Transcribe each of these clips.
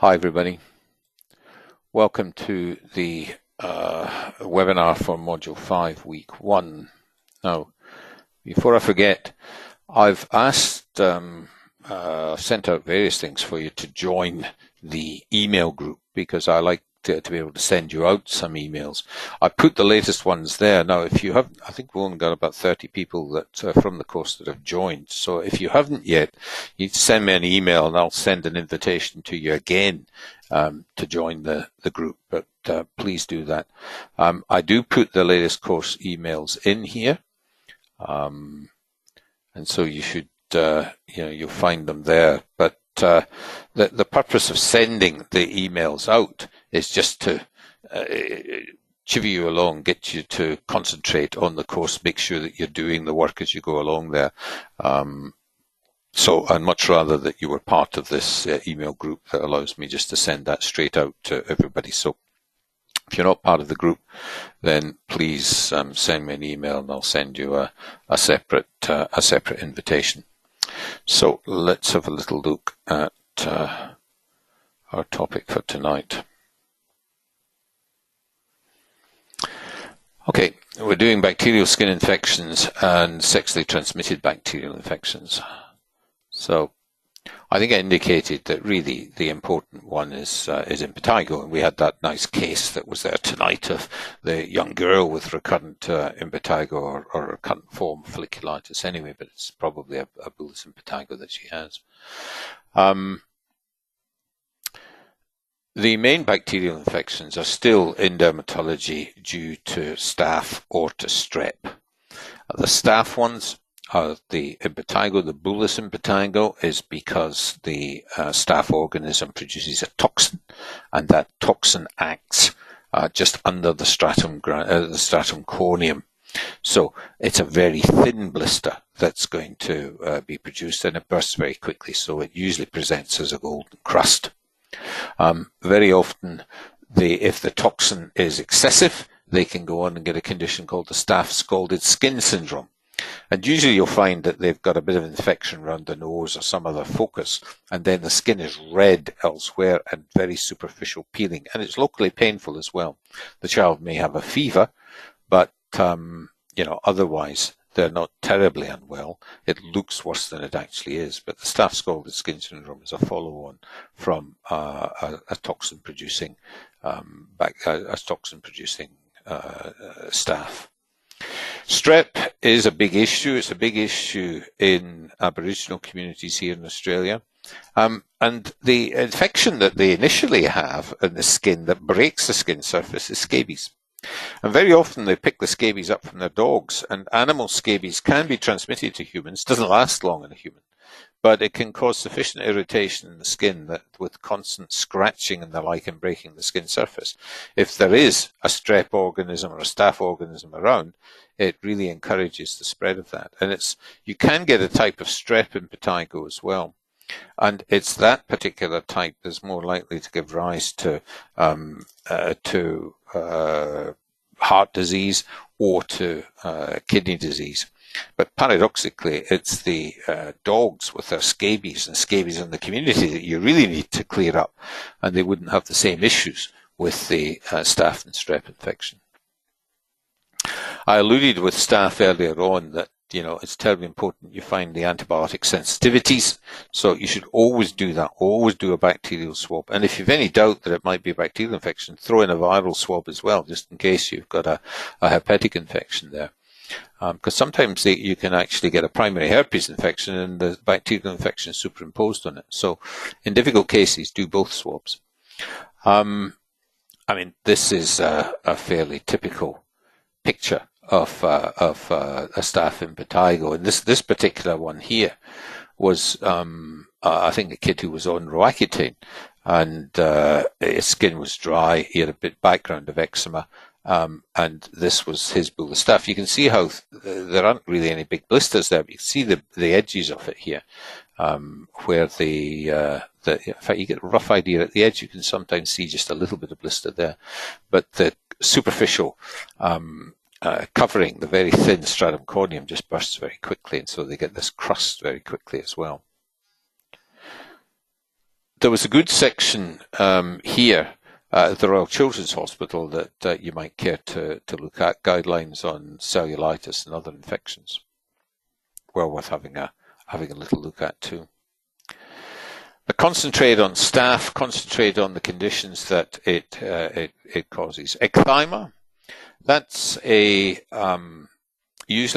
Hi everybody, welcome to the webinar for Module 5 Week 1. Now, before I forget, I've asked, sent out various things for you to join the email group because I like to be able to send you out some emails. I put the latest ones there. Now, if you haven't, I think we've only got about 30 people that from the course that have joined. So if you haven't yet, you send me an email and I'll send an invitation to you again to join the group. But please do that. I do put the latest course emails in here, and so you should, you'll find them there. But the purpose of sending the emails out is just to chivvy you along, get you to concentrate on the course, make sure that you're doing the work as you go along there. So I'd much rather that you were part of this email group that allows me just to send that straight out to everybody. So if you're not part of the group, then please send me an email and I'll send you a separate invitation. So let's have a little look at our topic for tonight. Okay, we're doing bacterial skin infections and sexually transmitted bacterial infections. So I think I indicated that really the important one is impetigo, and we had that nice case that was there tonight of the young girl with recurrent impetigo or recurrent form folliculitis anyway, but it's probably a bullous impetigo that she has. The main bacterial infections are still in dermatology due to staph or to strep. The staph ones are the impetigo. The bullous impetigo is because the staph organism produces a toxin, and that toxin acts just under the stratum corneum. So it's a very thin blister that's going to be produced, and it bursts very quickly, so it usually presents as a golden crust. Very often, if the toxin is excessive, they can go on and get a condition called the staph scalded skin syndrome. And usually you'll find that they've got a bit of infection around the nose or some other focus, and then the skin is red elsewhere and very superficial peeling, and it's locally painful as well. The child may have a fever, but otherwise they're not terribly unwell. It looks worse than it actually is, but the staph scalded skin syndrome is a follow-on from a toxin-producing staph. Strep is a big issue. It's a big issue in Aboriginal communities here in Australia. And the infection that they initially have in the skin that breaks the skin surface is scabies. And very often they pick the scabies up from their dogs, and animal scabies can be transmitted to humans. It doesn't last long in a human, but it can cause sufficient irritation in the skin that with constant scratching and the like and breaking the skin surface. If there is a strep organism or a staph organism around, it really encourages the spread of that. And you can get a type of strep impetigo as well. And it's that particular type that's more likely to give rise to heart disease or to kidney disease. But paradoxically, it's the dogs with their scabies and scabies in the community that you really need to clear up, and they wouldn't have the same issues with the staph and strep infection. I alluded with staph earlier on that it's terribly important you find the antibiotic sensitivities. So you should always do that. Always do a bacterial swab. And if you've any doubt that it might be a bacterial infection, throw in a viral swab as well, just in case you've got a herpetic infection there. Because sometimes you can actually get a primary herpes infection and the bacterial infection superimposed on it. So in difficult cases, do both swabs. This is a fairly typical picture of a staph impetigo, and this particular one here was I think a kid who was on Roaccutane, and his skin was dry. He had a bit background of eczema, and this was his bullous staph. You can see how there aren't really any big blisters there, but you can see the edges of it here, where in fact you get a rough idea at the edge. You can sometimes see just a little bit of blister there, but the superficial covering, the very thin stratum corneum, just bursts very quickly, and so they get this crust very quickly as well. There was a good section here at the Royal Children's Hospital that you might care to look at, guidelines on cellulitis and other infections. Well worth having a little look at too. But concentrate on staph, concentrate on the conditions that it causes. Ecthyma, that's usually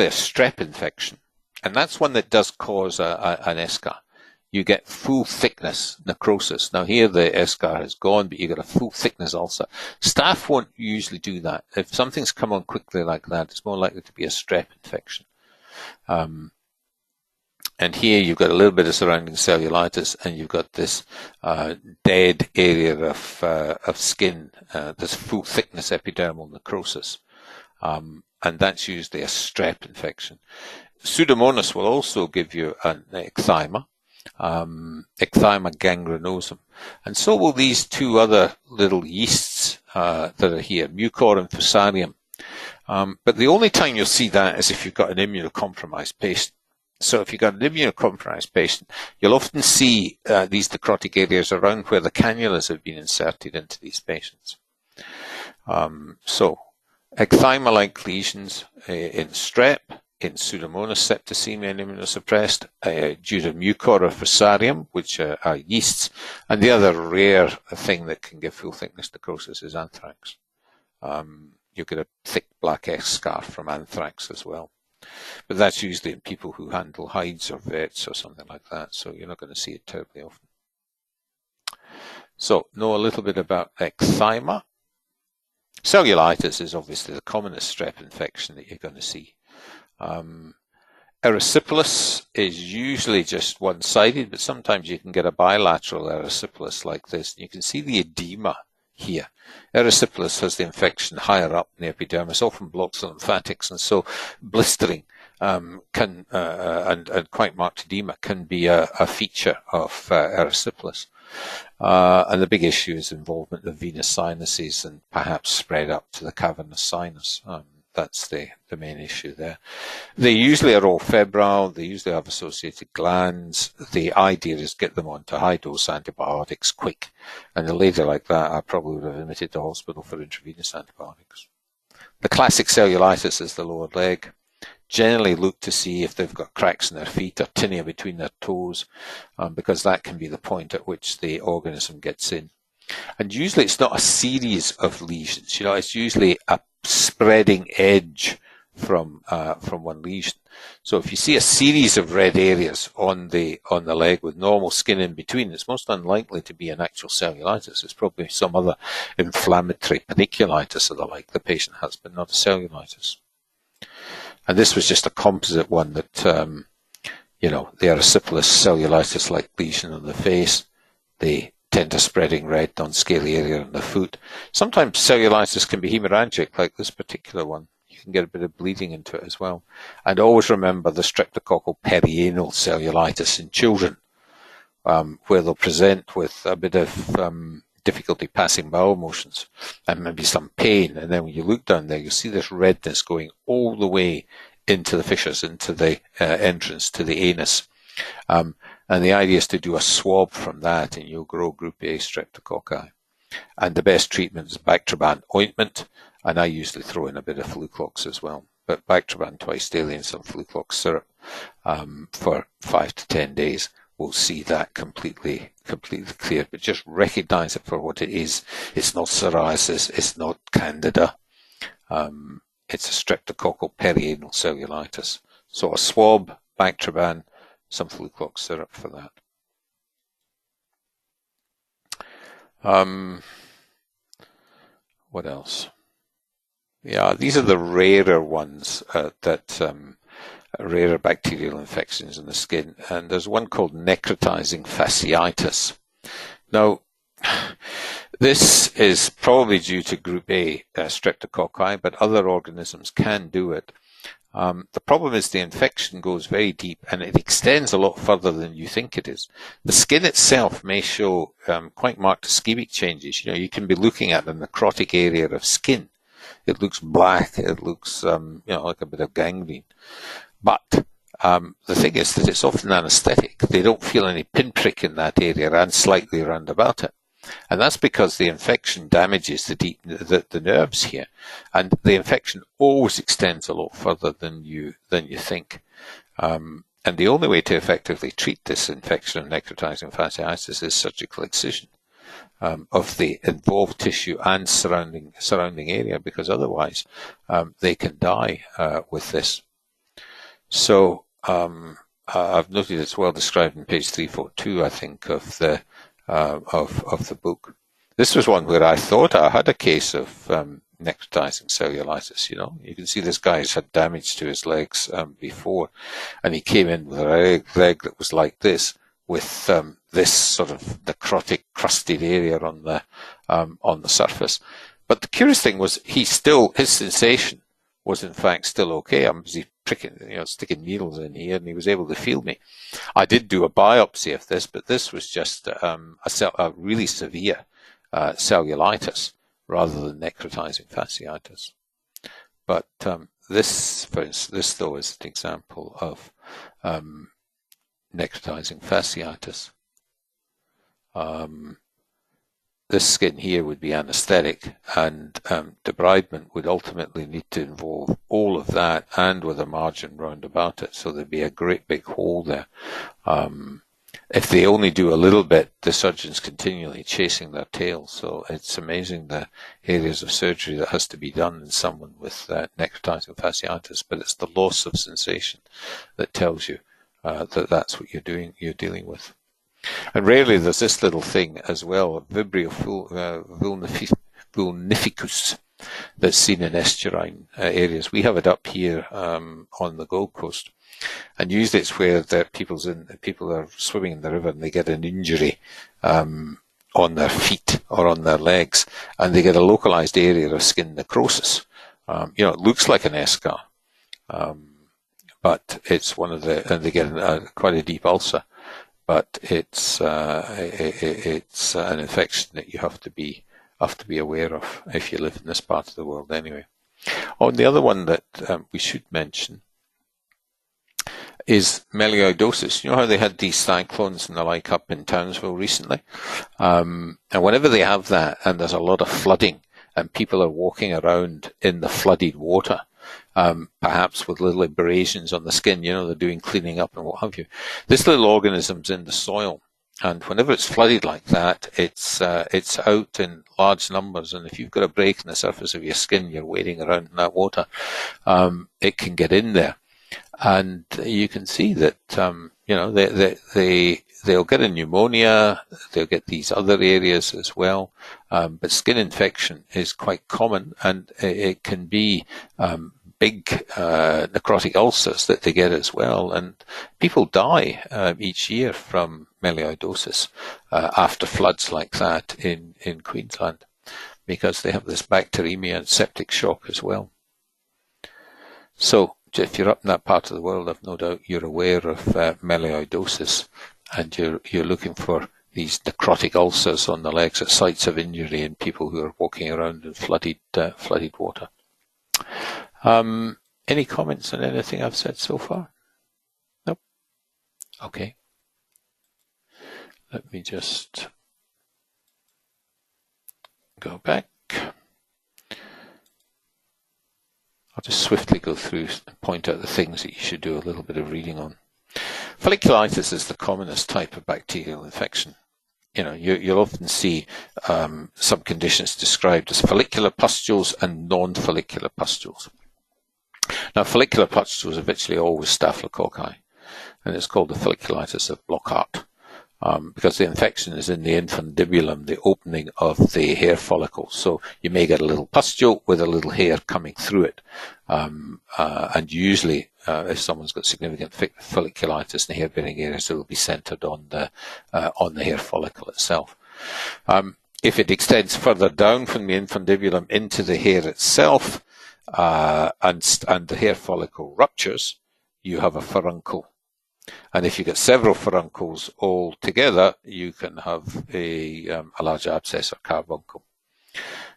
a strep infection, and that's one that does cause an eschar. You get full thickness necrosis. Now here the eschar has gone, but you get a full thickness ulcer. Staph won't usually do that. If something's come on quickly like that, it's more likely to be a strep infection. And here you've got a little bit of surrounding cellulitis, and you've got this dead area of skin, this full thickness epidermal necrosis. And that's usually a strep infection. Pseudomonas will also give you an ecthyma. Ecthyma gangrenosum, and so will these two other little yeasts that are here, Mucor and Fusarium. But the only time you'll see that is if you've got an immunocompromised patient. So if you've got an immunocompromised patient, you'll often see these necrotic areas around where the cannulas have been inserted into these patients. So ecthyma-like lesions in strep, in Pseudomonas septicemia and immunosuppressed, due to Mucor or Fusarium, which are yeasts, and the other rare thing that can give full thickness necrosis is anthrax. You get a thick black eschar from anthrax as well. But that's usually in people who handle hides or vets or something like that, so you're not going to see it terribly often. So, know a little bit about ecthyma. Cellulitis is obviously the commonest strep infection that you're going to see. Erysipelas is usually just one-sided, but sometimes you can get a bilateral erysipelas like this. You can see the edema here. Erysipelas has the infection higher up in the epidermis, often blocks the lymphatics, and so blistering and quite marked edema can be a feature of erysipelas. And the big issue is involvement of venous sinuses and perhaps spread up to the cavernous sinus. That's the main issue there. They usually are all febrile. They usually have associated glands. The idea is get them onto high-dose antibiotics quick. And a lady like that, I probably would have admitted to hospital for intravenous antibiotics. The classic cellulitis is the lower leg. Generally look to see if they've got cracks in their feet or tinea between their toes, because that can be the point at which the organism gets in. And usually it's not a series of lesions. It's usually a spreading edge from one lesion. So if you see a series of red areas on the leg with normal skin in between, it's most unlikely to be an actual cellulitis. It's probably some other inflammatory paniculitis or the like the patient has, but not a cellulitis. And this was just a composite one that, the erysipelas cellulitis-like lesion on the face, the tender spreading red non-scaly area on the foot. Sometimes cellulitis can be hemorrhagic, like this particular one. You can get a bit of bleeding into it as well. And always remember the streptococcal perianal cellulitis in children, where they'll present with a bit of difficulty passing bowel motions and maybe some pain. And then when you look down there, you'll see this redness going all the way into the fissures, into the entrance to the anus. And the idea is to do a swab from that, and you'll grow group A streptococci. And the best treatment is Bactroban ointment, and I usually throw in a bit of Fluclox as well. But Bactroban twice daily and some Fluclox syrup for 5 to 10 days will see that completely clear. But just recognize it for what it is. It's not psoriasis. It's not candida. It's a streptococcal perianal cellulitis. So a swab, Bactroban, some Fluclox syrup for that. What else? Yeah, these are the rarer ones rarer bacterial infections in the skin. And there's one called necrotizing fasciitis. Now, this is probably due to group A streptococci, but other organisms can do it. The problem is the infection goes very deep and it extends a lot further than you think it is. The skin itself may show quite marked ischemic changes. You can be looking at a necrotic area of skin. It looks black. It looks, like a bit of gangrene. But The thing is that it's often anesthetic. They don't feel any pinprick in that area and slightly round about it. And that's because the infection damages the nerves here. And the infection always extends a lot further than you think. And the only way to effectively treat this infection of necrotizing fasciitis is surgical excision of the involved tissue and surrounding area, because otherwise they can die with this. So I've noted it's well described in page 342, I think, of the book. This was one where I thought I had a case of necrotizing cellulitis. You can see this guy's had damage to his legs before, and he came in with a leg that was like this, with this sort of necrotic, crusted area on the surface. But the curious thing was, his sensation was in fact still okay. I'm busy pricking, sticking needles in here, and he was able to feel me. I did do a biopsy of this, but this was just a really severe cellulitis rather than necrotizing fasciitis. But this though is an example of necrotizing fasciitis. This skin here would be anesthetic, and debridement would ultimately need to involve all of that and with a margin round about it, so there'd be a great big hole there. If they only do a little bit, the surgeon's continually chasing their tail, so it's amazing the areas of surgery that has to be done in someone with necrotizing fasciitis, but it's the loss of sensation that tells you that that's what you're dealing with. And rarely there's this little thing as well, Vibrio vulnificus, that's seen in estuarine areas. We have it up here on the Gold Coast, and usually it's where people are swimming in the river and they get an injury on their feet or on their legs, and they get a localized area of skin necrosis. It looks like an eschar, but it's and they get quite a deep ulcer. But it's an infection that you have to be aware of if you live in this part of the world anyway. The other one that we should mention is melioidosis. You know how they had these cyclones and the like up in Townsville recently? And whenever they have that and there's a lot of flooding and people are walking around in the flooded water, perhaps with little abrasions on the skin, they're doing cleaning up and what have you. This little organism's in the soil, and whenever it's flooded like that, it's out in large numbers, and if you've got a break in the surface of your skin, you're wading around in that water, it can get in there. And you can see that, they'll get a pneumonia, they'll get these other areas as well, but skin infection is quite common, and it can be big necrotic ulcers that they get as well, and people die each year from melioidosis after floods like that in Queensland, because they have this bacteremia and septic shock as well. So if you're up in that part of the world, I've no doubt you're aware of melioidosis, and you're looking for these necrotic ulcers on the legs at sites of injury in people who are walking around in flooded water. Any comments on anything I've said so far? Nope. Okay. Let me just go back. I'll just swiftly go through and point out the things that you should do a little bit of reading on. Folliculitis is the commonest type of bacterial infection. You'll often see some conditions described as follicular pustules and non-follicular pustules. Now, follicular pustules are virtually always staphylococci, and it's called the folliculitis of Blockhart, because the infection is in the infundibulum, the opening of the hair follicle. So you may get a little pustule with a little hair coming through it, and usually if someone's got significant folliculitis in the hair-bearing areas, it will be centered on the hair follicle itself. If it extends further down from the infundibulum into the hair itself, and the hair follicle ruptures, you have a furuncle. And if you get several furuncles all together, you can have a large abscess or carbuncle.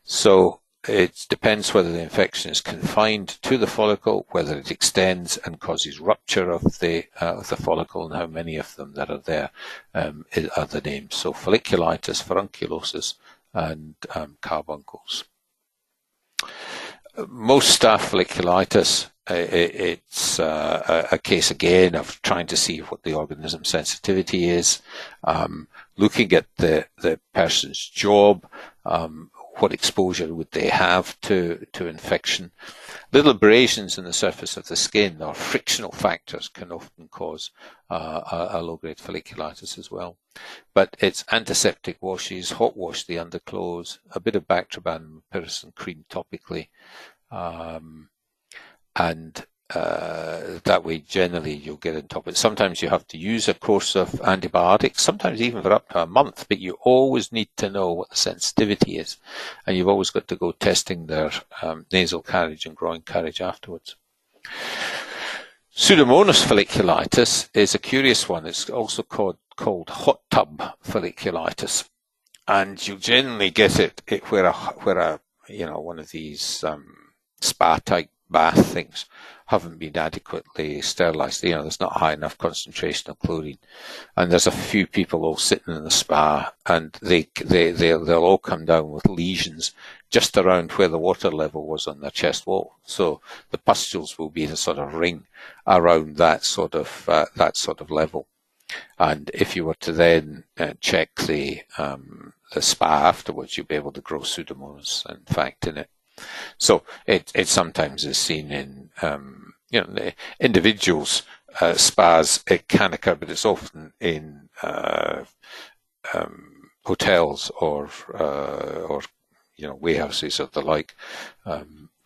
So it depends whether the infection is confined to the follicle, whether it extends and causes rupture of the follicle, and how many of them that are there are the names. So folliculitis, furunculosis, and carbuncles. Most staph folliculitis, it's a case again of trying to see what the organism sensitivity is, looking at the person's job, what exposure would they have to infection. Little abrasions in the surface of the skin or frictional factors can often cause a low-grade folliculitis as well. But it's antiseptic washes, hot wash the underclothes, a bit of Bactroban and Pyrosin cream topically, and that way generally you'll get on top of it. Sometimes you have to use a course of antibiotics, sometimes even for up to a month, but you always need to know what the sensitivity is, and you've always got to go testing their nasal carriage and groin carriage afterwards. Pseudomonas folliculitis is a curious one. It's also called hot tub folliculitis, and you generally get it where a one of these spa type bath things haven't been adequately sterilized. There's not a high enough concentration of chlorine, and there's a few people all sitting in the spa, and they'll all come down with lesions just around where the water level was on their chest wall. So the pustules will be the sort of ring around that sort of level. And if you were to then check the spa afterwards, you'll be able to grow Pseudomonas, in fact, in it. So it sometimes is seen in the individuals' spas. It can occur, but it's often in hotels or warehouses or the like,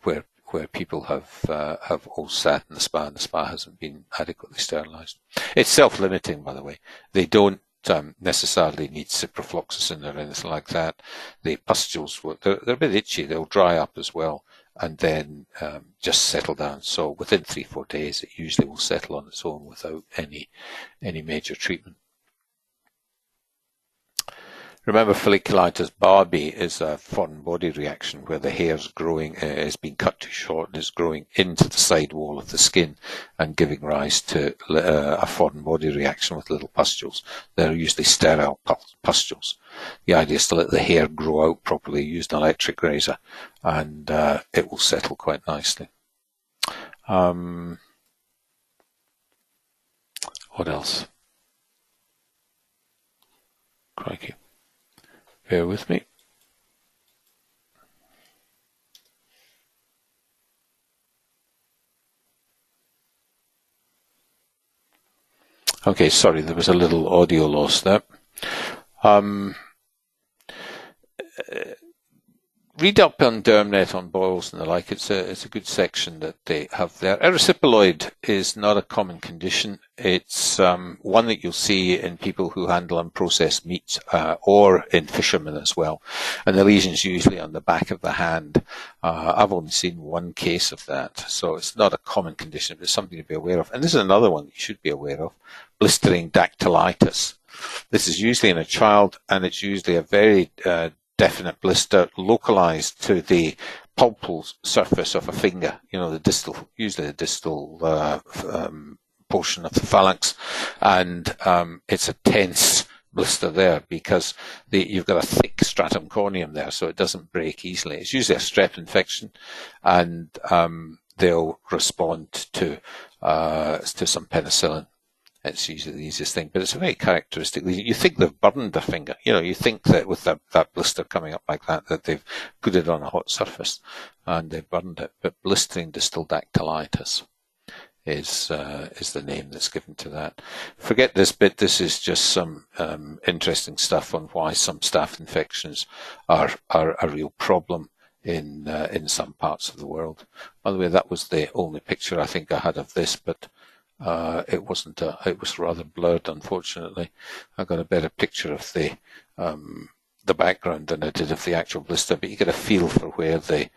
where people have all sat in the spa and the spa hasn't been adequately sterilised. It's self-limiting, by the way. They don't necessarily need ciprofloxacin or anything like that. The pustules, they're a bit itchy. They'll dry up as well and then just settle down. So within 3-4 days, it usually will settle on its own without any major treatment. Remember, folliculitis barbae is a foreign body reaction where the hair's growing, is being cut too short and is growing into the side wall of the skin and giving rise to a foreign body reaction with little pustules. They're usually sterile pustules. The idea is to let the hair grow out properly, use an electric razor, and it will settle quite nicely. What else? Crikey. Bear with me. Okay, sorry, there was a little audio loss there. Read up on DermNet on boils and the like. It's a good section that they have there. Erysipeloid is not a common condition. It's one that you'll see in people who handle unprocessed meats or in fishermen as well. And the lesion's usually on the back of the hand. I've only seen one case of that, so it's not a common condition, but it's something to be aware of. And this is another one you should be aware of: blistering dactylitis. This is usually in a child, and it's usually a very definite blister localized to the pulpal surface of a finger, usually the distal portion of the phalanx, and it's a tense blister there because you've got a thick stratum corneum there, so it doesn't break easily. It's usually a strep infection, and they'll respond to some penicillin. It's usually the easiest thing, but it's a very characteristic lesion. You think they've burned their finger. You think that with that blister coming up like that they've put it on a hot surface and they've burned it. But blistering distal dactylitis is the name that's given to that. Forget this bit. This is just some interesting stuff on why some staph infections are a real problem in some parts of the world. By the way, that was the only picture I think I had of this, but it wasn't. It was rather blurred, unfortunately. I got a better picture of the background than I did of the actual blister, but you get a feel for where the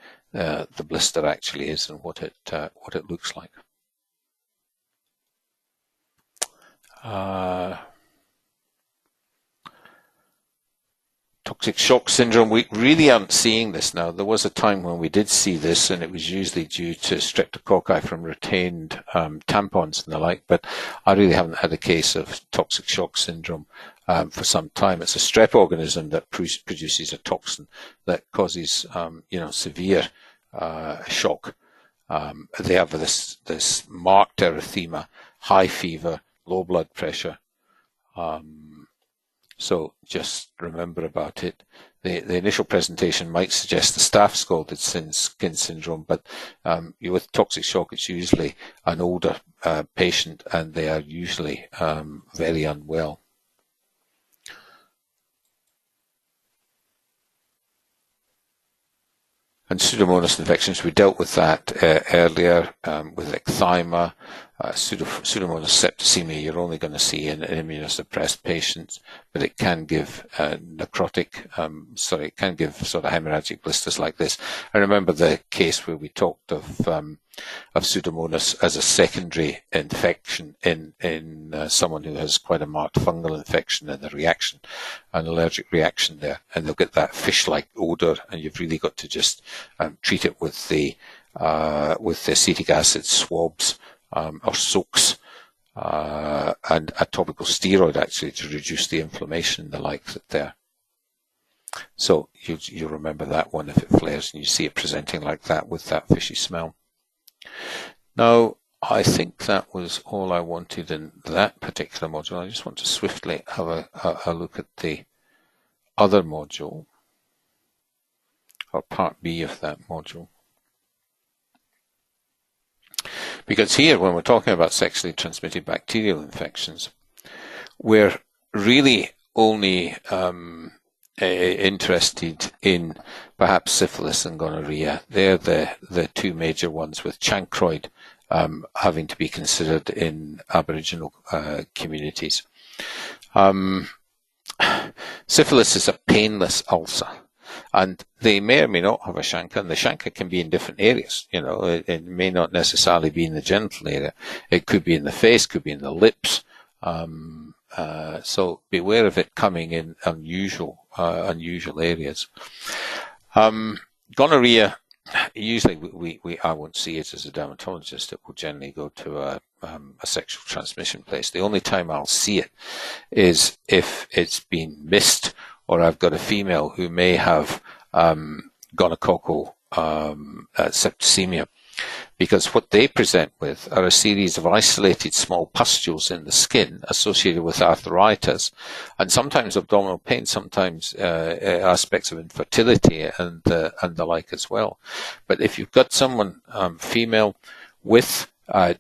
blister actually is and what it looks like. toxic shock syndrome, we really aren't seeing this now. There was a time when we did see this, and it was usually due to streptococci from retained tampons and the like, but I really haven't had a case of toxic shock syndrome for some time. It's a strep organism that produces a toxin that causes severe shock. They have this marked erythema, high fever, low blood pressure. So just remember about it. The initial presentation might suggest the staph scalded skin syndrome, but with toxic shock, it's usually an older patient, and they are usually very unwell. And Pseudomonas infections, we dealt with that earlier with ecthyma. Pseudomonas septicemia you're only going to see in immunosuppressed patients, but it can give it can give sort of hemorrhagic blisters like this. I remember the case where we talked of Pseudomonas as a secondary infection in someone who has quite a marked fungal infection and an allergic reaction there, and they'll get that fish-like odor, and you've really got to just treat it with the acetic acid swabs or soaks and a topical steroid actually to reduce the inflammation and the like there. So you remember that one if it flares and you see it presenting like that with that fishy smell. Now, I think that was all I wanted in that particular module. I just want to swiftly have a look at the other module, or part B of that module. Because here, when we're talking about sexually transmitted bacterial infections, we're really only interested in perhaps syphilis and gonorrhea. They're the two major ones, with chancroid having to be considered in Aboriginal communities. Syphilis is a painless ulcer, and they may or may not have a chancre, and the chancre can be in different areas. It may not necessarily be in the genital area. It could be in the face, could be in the lips. So beware of it coming in unusual areas. Gonorrhea, usually I won't see it as a dermatologist. It will generally go to a sexual transmission place. The only time I'll see it is if it's been missed, or I've got a female who may have gonococcal septicemia, because what they present with are a series of isolated small pustules in the skin associated with arthritis, and sometimes abdominal pain, sometimes aspects of infertility and the like as well. But if you've got someone female with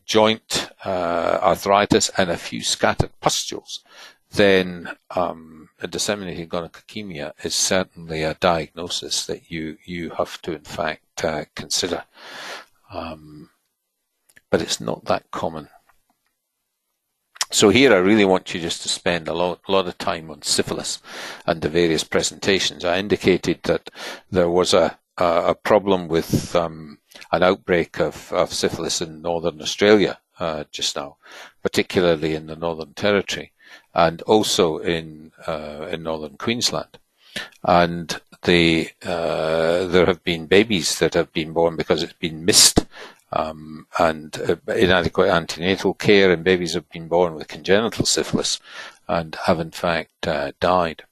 joint arthritis and a few scattered pustules, then a disseminated gonococcemia is certainly a diagnosis that you have to in fact consider. But it's not that common. So here I really want you just to spend a lot of time on syphilis and the various presentations. I indicated that there was a problem with an outbreak of syphilis in Northern Australia just now, particularly in the Northern Territory, and also in Northern Queensland. And there have been babies that have been born because it's been missed, and inadequate antenatal care, and babies have been born with congenital syphilis and have in fact died.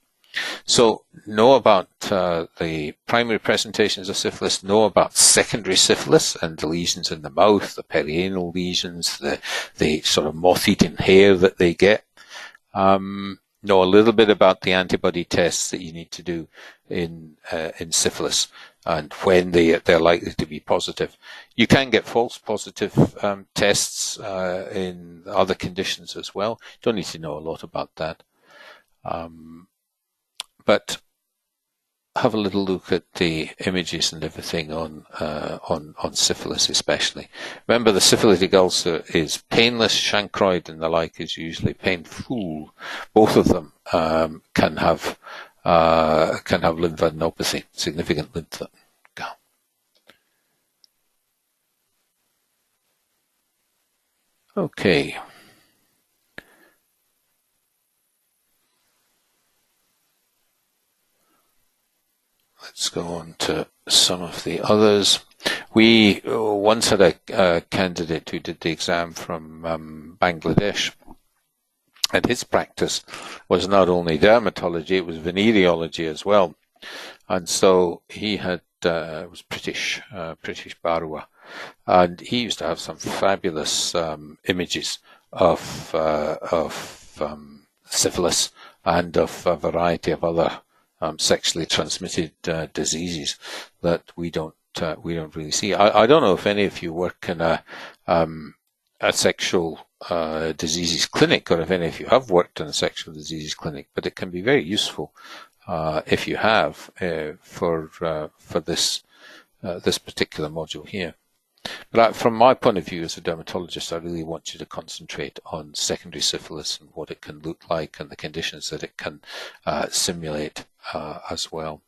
So know about the primary presentations of syphilis, know about secondary syphilis and the lesions in the mouth, the perianal lesions, the sort of moth-eaten hair that they get. Know a little bit about the antibody tests that you need to do in syphilis and when they're likely to be positive. You can get false positive tests in other conditions as well. Don't need to know a lot about that. But have a little look at the images and everything on syphilis especially. Remember, the syphilitic ulcer is painless. Chancroid and the like is usually painful. Both of them can have lymphadenopathy, significant lymph. Okay. let's go on to some of the others. We once had a candidate who did the exam from Bangladesh, and his practice was not only dermatology, it was venereology as well. And so he had was British Barua, and he used to have some fabulous images of syphilis and of a variety of other sexually transmitted diseases that we don't really see. I don't know if any of you work in a sexual diseases clinic, or if any of you have worked in a sexual diseases clinic, but it can be very useful if you have for this particular module here. But from my point of view as a dermatologist, I really want you to concentrate on secondary syphilis and what it can look like and the conditions that it can simulate as well.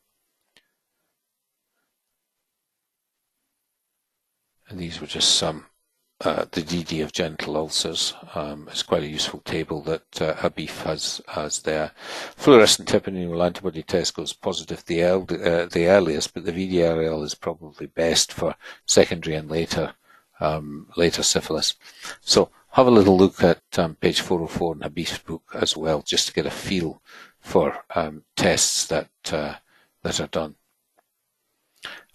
And these were just some the DD of genital ulcers. It's quite a useful table that Habif has there. Fluorescent epidermal antibody test goes positive the earliest, but the VDRL is probably best for secondary and later syphilis. So have a little look at page 404 in Habif's book as well, just to get a feel for tests that are done.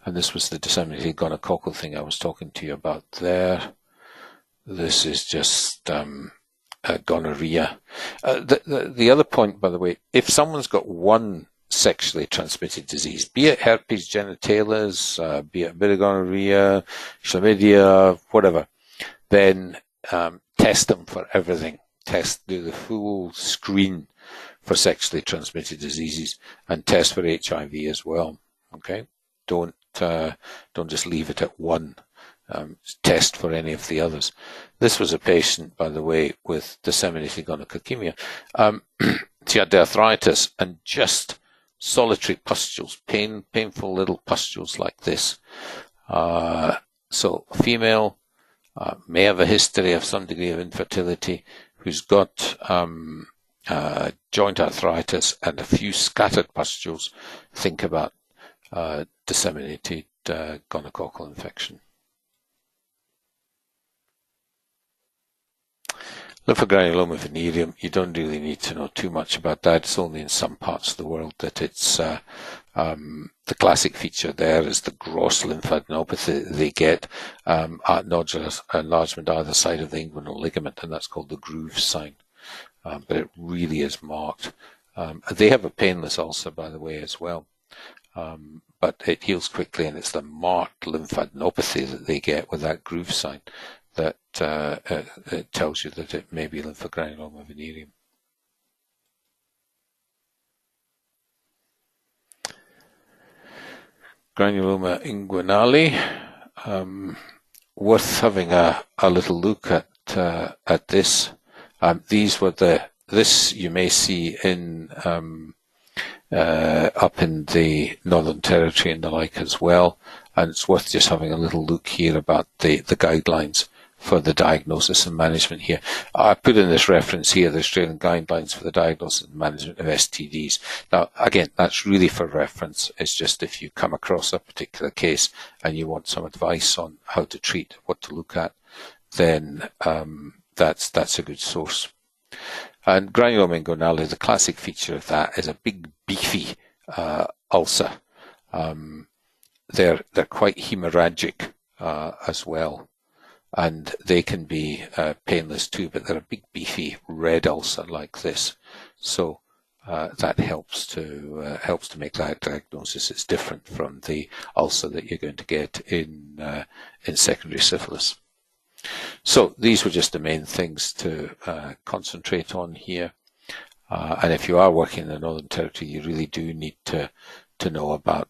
And this was the disseminated gonococcal thing I was talking to you about there. This is just gonorrhea. The other point, by the way, if someone's got one sexually transmitted disease, be it herpes genitalis, be it a bit of gonorrhea, chlamydia, whatever, then test them for everything. Do the full screen for sexually transmitted diseases, and test for HIV as well. Okay, don't just leave it at one. Test for any of the others. This was a patient, by the way, with disseminated gonococcemia. She had arthritis and just solitary pustules, painful little pustules like this. So female may have a history of some degree of infertility, who's got joint arthritis and a few scattered pustules. Think about disseminated gonococcal infection. Lymphogranuloma venereum, you don't really need to know too much about that. It's only in some parts of the world that it's the classic feature there is the gross lymphadenopathy they get at nodular enlargement either side of the inguinal ligament, and that's called the groove sign. But it really is marked. They have a painless ulcer, by the way, as well. But it heals quickly, and it's the marked lymphadenopathy that they get with that groove sign that it tells you that it may be lymphogranuloma venereum. Granuloma inguinale, worth having a little look at this. These were this you may see in up in the Northern Territory and the like as well, and it's worth just having a little look here about the guidelines for the diagnosis and management here. I put in this reference here, the Australian guidelines for the diagnosis and management of STDs. Now, again, that's really for reference. It's just if you come across a particular case and you want some advice on how to treat, what to look at, then that's a good source. And granuloma inguinale, the classic feature of that is a big, beefy ulcer. They're quite hemorrhagic as well. And they can be painless too, but they're a big, beefy red ulcer like this. So that helps to make that diagnosis. It's different from the ulcer that you're going to get in secondary syphilis. So these were just the main things to concentrate on here. And if you are working in the Northern Territory, you really do need to know about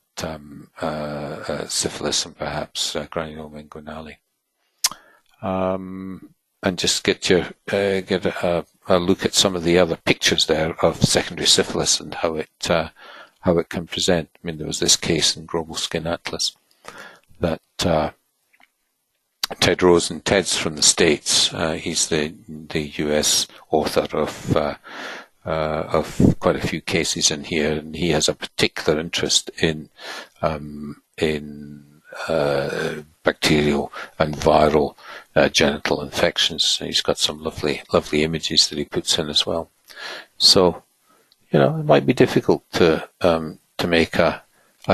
syphilis and perhaps granuloma inguinale. And just get a look at some of the other pictures there of secondary syphilis and how it can present. I mean, there was this case in Global Skin Atlas that Ted Ted's from the States. He's the US author of of quite a few cases in here, and he has a particular interest in bacterial and viral genital infections. He's got some lovely images that he puts in as well. So, it might be difficult to make a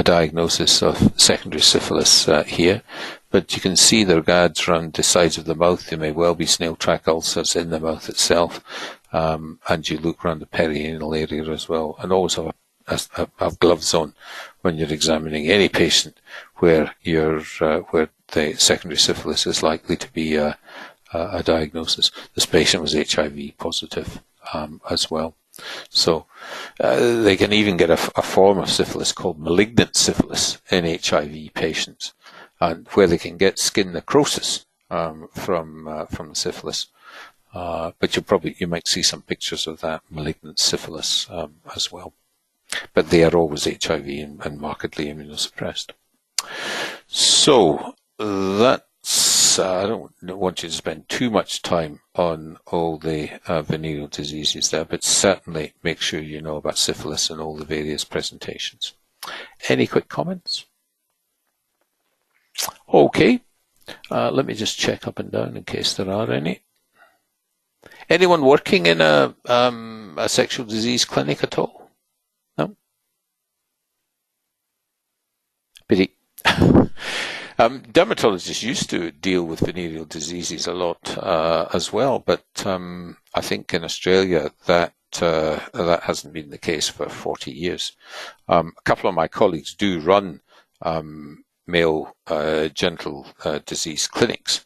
diagnosis of secondary syphilis here, but you can see the RGADs around the sides of the mouth. There may well be snail track ulcers in the mouth itself, and you look around the perianal area as well, and always have gloves on when you're examining any patient where where the secondary syphilis is likely to be a diagnosis. This patient was HIV positive as well. So they can even get a form of syphilis called malignant syphilis in HIV patients, and where they can get skin necrosis from the syphilis. But you might see some pictures of that malignant syphilis as well. But they are always HIV and markedly immunosuppressed. So that's, I don't want you to spend too much time on all the venereal diseases there, but certainly make sure you know about syphilis and all the various presentations. Any quick comments? Okay, let me just check up and down in case there are any. Anyone working in a sexual disease clinic at all? No? Pity. Dermatologists used to deal with venereal diseases a lot as well, but I think in Australia that hasn't been the case for 40 years. A couple of my colleagues do run male genital disease clinics,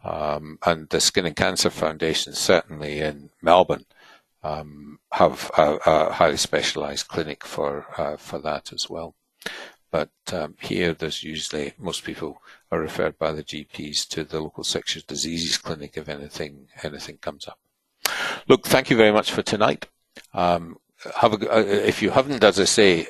and the Skin and Cancer Foundation, certainly in Melbourne, have a highly specialised clinic for that as well. But here, there's usually, most people are referred by the GPs to the local sexual diseases clinic if anything comes up. Look, thank you very much for tonight. If you haven't, as I say,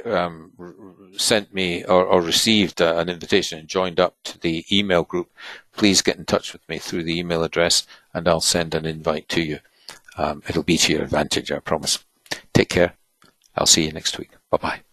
sent me or received an invitation and joined up to the email group, please get in touch with me through the email address and I'll send an invite to you. It'll be to your advantage, I promise. Take care. I'll see you next week. Bye-bye.